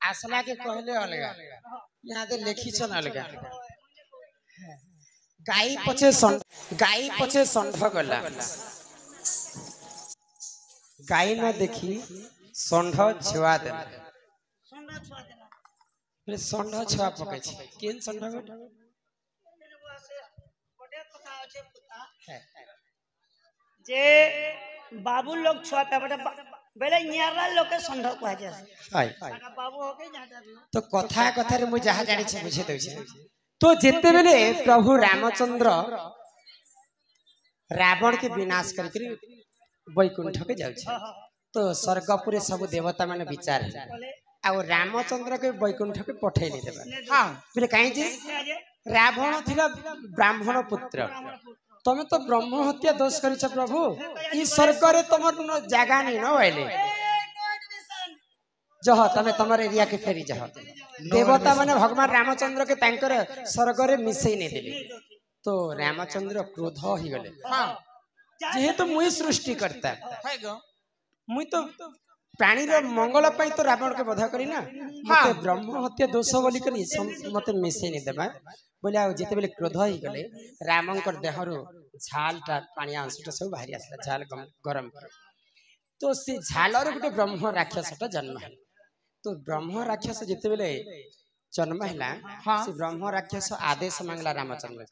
आसला के कहले अलगा यहाँ दे लिखी छन अलगा गाई पछे षंढ गला गाई न देखी षंढ छुआ देला षंढ छुआ पकै छी केन षंढ जे बाबू लोग छुआता बेले नियारा लोग के षंढ कह जाय हाय बाबू हो के जाता तो कथा कथा रे मु जहा जानि छै बुझे दउ छै तो जेते बेले प्रभु रामचंद्र रावण के विनाश करके वैकुंठ के जाउ छै तो स्वर्गपुरे सब देवता माने विचार आ रामचंद्र के वैकुंठ के पठै नै देबा हां बोले काहे जे रावण थिला ब्राह्मण पुत्र तमे तो ब्रह्म हत्या दोष करिछ प्रभु ई स्वर्ग रे तमर जगह नै न होइले जह तमे तमर एरिया के फेरी जह देवता माने भगवान रामचंद्र के तांकर स्वर्ग रे मिसै नै देले तो रामचंद्र क्रोध ही गले हां जेहेतु मुई सृष्टि करता मुई तो प्राणी रो मंगल पई तो रावण के वध करी ना मते ब्रह्म हत्या दोष बोली करी मते मिसै नै देबा बोले आ जेते बेले क्रोध ही गले रामंकर देहरो झालटा पानी अंशटा सब बाहरी आसला झाल गरम तो से झालर गुटे ब्रह्म राक्षसटा जन्म है तो ब्रह्म राक्षस जेते बेले जन्म हैला से ब्रह्म राक्षस आदेश मांगला रामचंद्र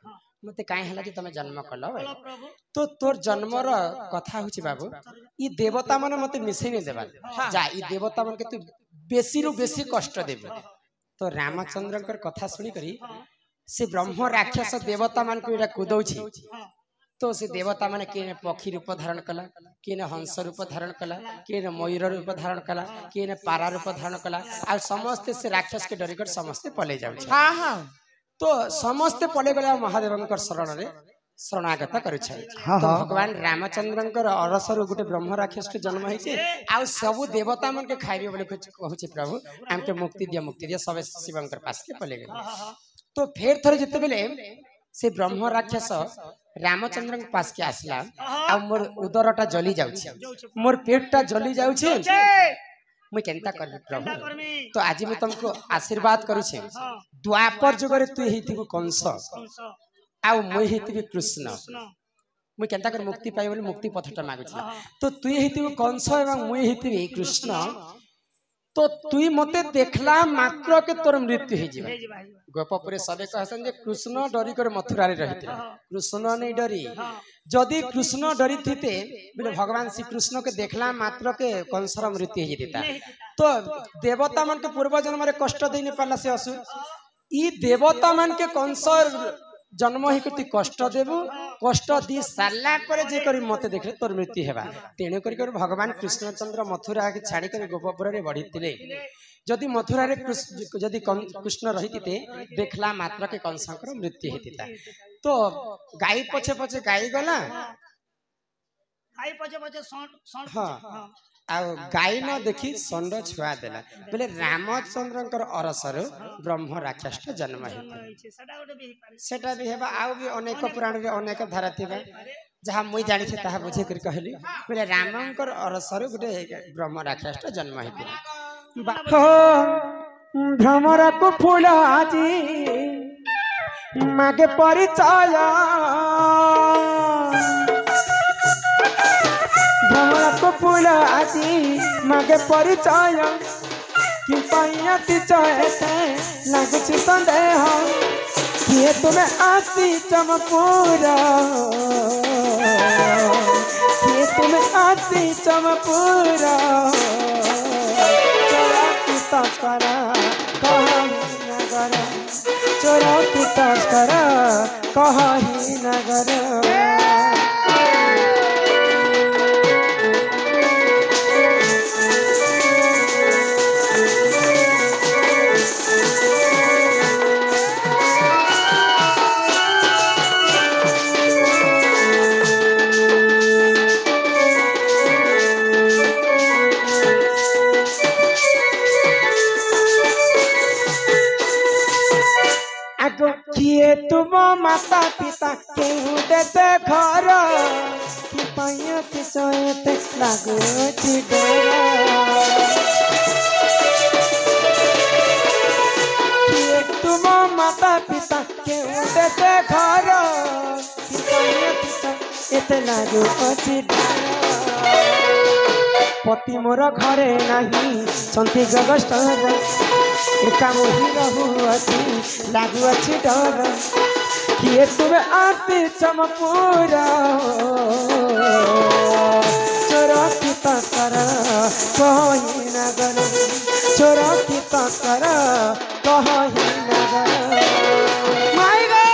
मते काहे हला कि तमे जन्म कलो तो तोर जन्मर कथा होची बाबू ई देवता माने मते मिसै नै देबा जा ई देवता मन के तू बेसी रु बेसी कष्ट देबो तो रामचंद्रकर कथा सुनी करी से ब्रह्म राक्षस देवता मान को एटा कुदौ छी तो से देवता माने केने पक्षी रूप धारण कला केने हंस रूप धारण कला केने मयूर रूप धारण कला केने पारा रूप धारण कला आ समस्त से राक्षस के डरी कर समस्त पले जाउ छी हां हां तो समस्त पले गला महादेवंकर शरण रे शरणागत करू छै तो भगवान रामचंद्रंकर अरसर गुटे ब्रह्म राक्षस के जन्म है छै आ सब देवता मन के खाइबे बोले कहू छै प्रभु हमके मुक्ति दिया सब शिवंकर पास के पले गेल तो फेर थरे जते बेले से ब्रह्म राक्षस रामचंद्र के पास के आसला आ मोर उदरटा जली जाउ छी मोर पेटटा जली जाउ छी मुई केनता करबे प्रभु तो आज मैं तुमको आशीर्वाद करू छी द्वापर जुग रे तू हेतिबो कंस आ मुई हेतिबी कृष्ण मुई केनता कर मुक्ति पाइ बोले मुक्ति पथटा मागु छी तो तू हेतिबो कंस एवं मुई हेतिबी कृष्ण तो तुई मते देखला मात्र के तोर मृत्यु हे जीवा गोपपुरे सबे कहसन जे कृष्ण डरी कर मथुरा रे रहिते कृष्ण नै डरी जदि कृष्ण डरी थिते बोले भगवान श्री कृष्ण के देखला मात्र के कंसर मृत्यु हे जेता तो देवता मन के पूर्व जन्म रे कष्ट देनी पाला से असुर ई देवता मन के कंसर जन्म ही कति कष्ट देबु कष्ट दी साला पर जे करी मते देखले तोर मृत्यु हेबा तेने करी कर भगवान कृष्णचंद्र मथुरा के छाड़ी कर गोपपुर रे बढ़ितिले जदि मथुरा रे जदि कृष्ण रहितिते देखला मात्र के कंसकर मृत्यु हेतिता तो गाई पछे पछे गाई गला गाई पछे पछे षंढ हां आ गाई न देखी षंढ छुआ देला बोले रामचंद्रकर अरसर ब्रह्म राक्षस जन्म हेते सेटा भी हेबा आ भी अनेक पुराण रे अनेक धारा थिबा जहा मुई जानि छै ताहा बुझे कर कहली बोले रामंकर अरसर गुटे ब्रह्म राक्षस जन्म हेते भ्रमर को फूल आजी मागे परिचय भ्रमर को फूल आजी मागे परिचय कि पाइयाती चहते लागुछि संदेह किए तुम्हें आसी चमपुरा किए तुम्हें आसी चमपुरा तस्करा कहीं नगर चोरा की तस्करा कहीं नगर किए तुम माता पिता केहू देते घर कि पाइया पिछते लागो छी डर माता पिता के देते घर एते लागू अछि पति मोर घरे नहीं संति गगस्टर एका मोहि रहू अछि लागू अछि डर किए तुमे आती चमपुरा चोर की तस्कर कहीं नगर चोर की तस्कर कहीं नगर माय गो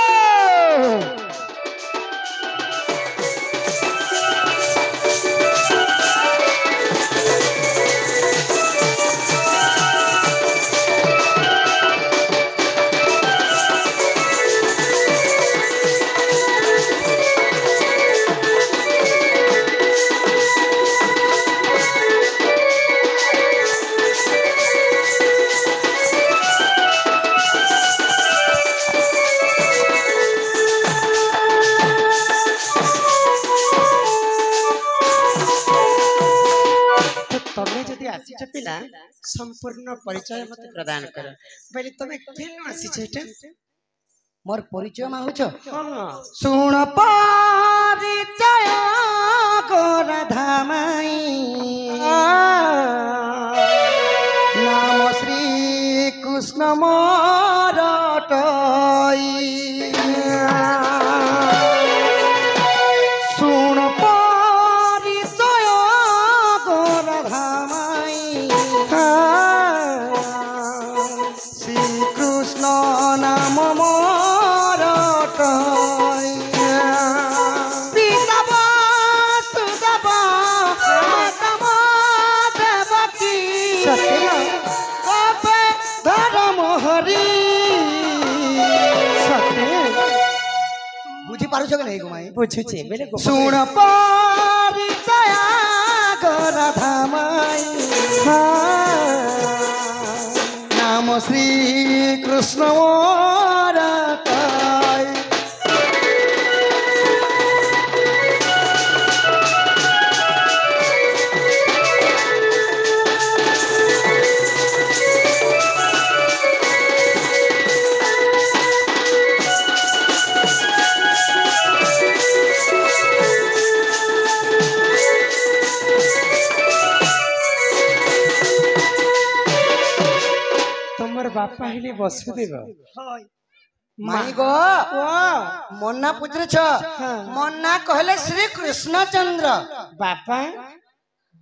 पिला संपूर्ण परिचय मत प्रदान कर बोले तमे केन आसी छैटे मोर परिचय माहुछ हां सुन परिचय गोर धामाई नाम श्री कृष्ण मोर टई सुन परिचय गोर धामाई श्री कृष्ण नाम मोर टई पिता वासुदेव माता देवकी सत्य अबे धर्म हरि सत्य बुझी पारुछ के नहीं गुमाई बुझुचे बेले सुन परिचय गोर धामाई नाम श्री कृष्ण मोर टई तमर बापा हेले वसुदेव माई गो मन्ना पुत्र छ मन्ना कहले श्री कृष्ण चंद्र बापा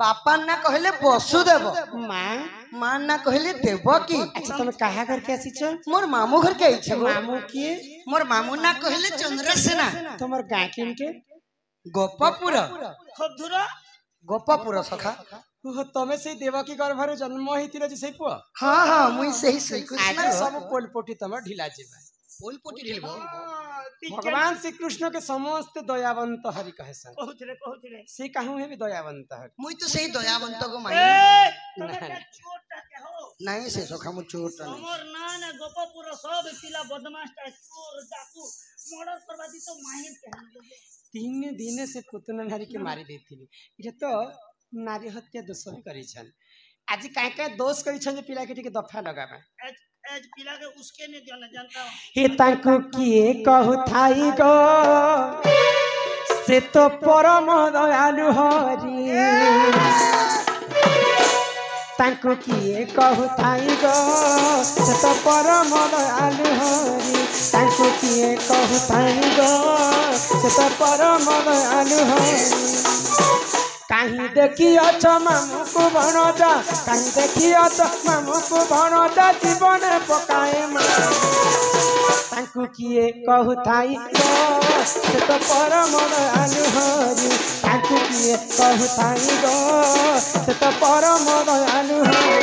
बापा ना कहले वसुदेव माँ मां ना कहले देवकी अच्छा तुम कहा करके आसी छ मोर मामू घर के आइछ मामू किए मोर मामू ना कहले चंद्रसेना तुमर गाँ किनके गोपपुर खूब दूर गोपपुर सखा ओह तमे से देवकी गर्भरे जन्म होइतिल जे सही पुआ हाँ हाँ मुई सही श्री कृष्ण आज सब पोलपोटी तम ढिला जेबा पोलपोटी ढिलबो भगवान श्री कृष्ण के समस्त दयावंत हरि कहे सन कहत रे से कहूं है भी दयावंत हरि मुई तो सही दयावंत को माई ए तमे के छोटा के हो नहीं से सखा मु चोट नहीं हमर नान गोपपुर सब पिला बदमाश ता चोर डाकू मर्डर करबा दी तो माहिर के 3 दिन से पुतन नारी के मारी देथिली इटा तो नारी हत्या दोष ही करी छन आज काय काय दोष करी छन जे पिला के दफा लगाबा एज पिला के उसके ने जानता हे तांको किए कहु थाई गो से तो परम दयालु हरि तांको किए कहु थाई गो से तो परम दयालु हरि तांको किए कहु थाई गो से तो परम दयालु हरि कहीं देखी अच मामू को भणजा कहीं देखी अच मामू को भणजा जीवन पकाए तांकु किए कहु थाई गो से तो परम दयालु हरि तांकु किए कहु थाई गो से तो परम दयालु हरि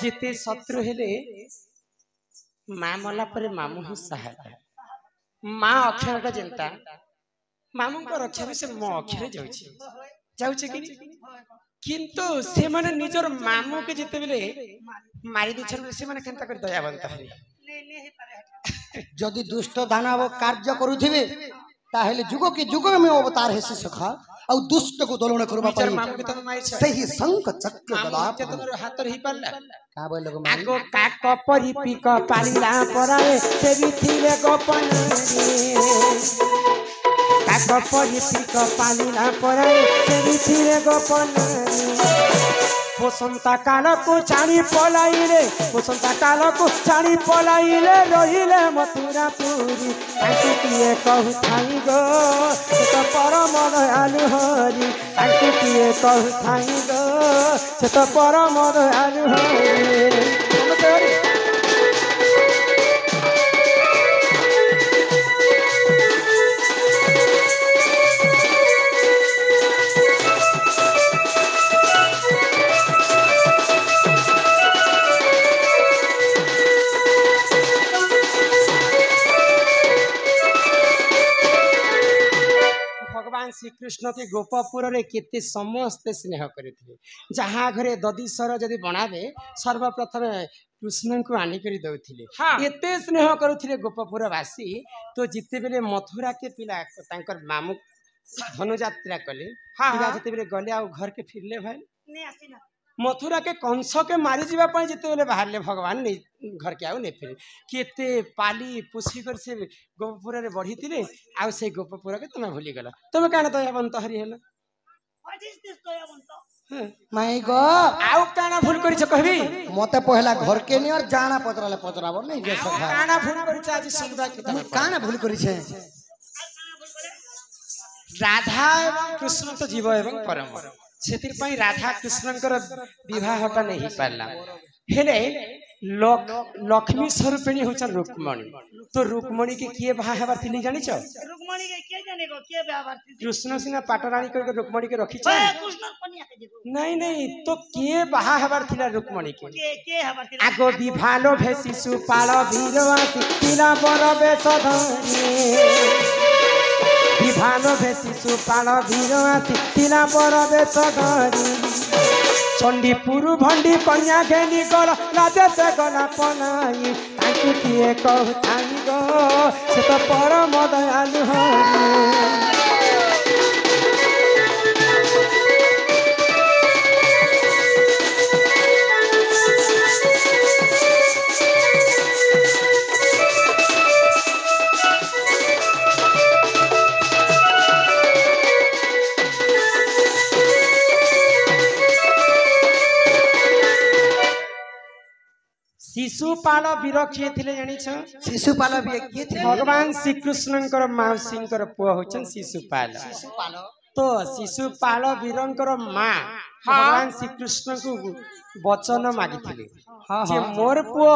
जिते शत्रु हेले माँ मला पर मामू ही सहायता माँ अक्षर का चिंता मामू को अक्षर से मो अक्षर जाउछे कि किंतु से माने निजर मामू के जिते बेले मारी दिछन से माने केनता कर दयावंत हरि जदि दुष्ट दानव कार्य करुथिबे ताहेले जुग के जुग में अवतार हेसी सखा और दुष्ट को दलन करबा निजर पड़ी मामू के तम मारी छ सही संक चक्र मामू गदा के तम हाथ रही पाला का बोल लोग आगो काक परी पिक पालिला पराए से बिथिले गोपन काक परी पिक पालिला पराए से बिथिले गोपन बसंता काल को छाणी पलाइले बसंता काल को छाणी पलाइले रहिले मथुरा पुरी ताकि किए कहु थाई गो से परम दयालु हरि ताकि किए कहु थाई गो से परम दयालु हरि भगवान श्री कृष्ण के गोपपुर रे केते समस्त स्नेह करथिले जहाँ घरे ददीसर जदि बनाबे सर्वप्रथम कृष्ण को आनी करी दउथिले एते स्नेह करुथिले गोपपुर वासी तो जिते बेले मथुरा के पिला तांकर मामू धनु यात्रा कले पिला जिते बेले गले आ घर के फिरले भाई नहीं आसीना मथुरा के कंस के मारी जीवा पय जिते बेले बाहरले भगवान ने घर के आउ ने फिर केते पाली पुसी कर से गोपपुर रे बढ़ीतिले आ से गोपपुर के तुम भूली गला तुम काना दयावंत हरि हेला व्हाट इज दिस दयावंत माई गो आउ काना भूल करिछ कहबी मते पहला घर के नहीं और जाना पतराले पतराबो नहीं जे आउ सखा काना भूल करिछ आज समुदाय के मुई काना भूल करी छे राधा एवं कृष्ण तो जीव एवं परम सेतिर पई राधा कृष्णकर विवाहटा नहीं पारला हेले लक्ष्मी स्वरूपिणी होचन रुक्मणी तो रुक्मणी के किए बाहा हेबार थिली जानि छ रुक्मणी के के जाने को के व्यवहार थी कृष्ण सिना पाटरानी कर रुक्मणी के रखी छ कृष्ण कन्या के देखो नहीं नहीं तो के बाहा हेबार थिला रुक्मणी के हमार थी आगो विभालो भेसी सुपाल वीरवासी तिला बरबे सधनी विभालो भेसी सुपाल वीरवासी तिला बरबे सधनी चंडीपुर भंडी कन्या घेनी गल राजे से गला पनाई ताकि किए कहु थाई गो से तो परम दयालु हरि शिशुपाल वीर किए थिले जानि छ शिशुपाल भी के थे भगवान श्री कृष्णकर माउसींकर पुआ होचन शिशुपाल शिशुपाल तो शिशुपाल वीरंकर माँ भगवान श्री कृष्ण को वचन मागिथिले जे मोर पुआ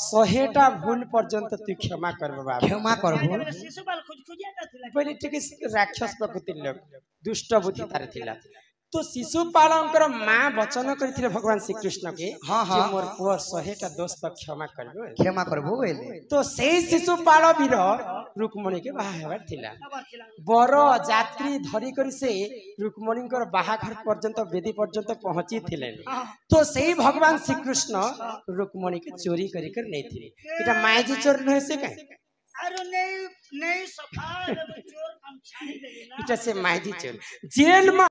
100टा भूल पर्यंत तू क्षमा करबो बाबा क्षमा करबो शिशुपाल खुजिया का थिला पहले टिके राक्षस प्रकृति लोक दुष्ट बुद्धि तार थिला तो शिशुपालंकर माँ वचन करथिले भगवान श्री कृष्ण के जे मोर पुआ 100टा दोष तो क्षमा करबो क्षमा करबो बोले तो सेई शिशुपाल वीर रुक्मणी के बाहा हेबार थिला बर यात्री धरी करी से रुक्मणी बाहाघर पर्यंत वेदी पर्यंत पहुंची थिले तो सेई भगवान श्री कृष्ण रुक्मणी के चोरी करी कर नहीं थिले एटा मायजी चोर नहे से का अरे नहीं नहीं सफा चोर हम छानी देना इटा से मायजी चोर जेल में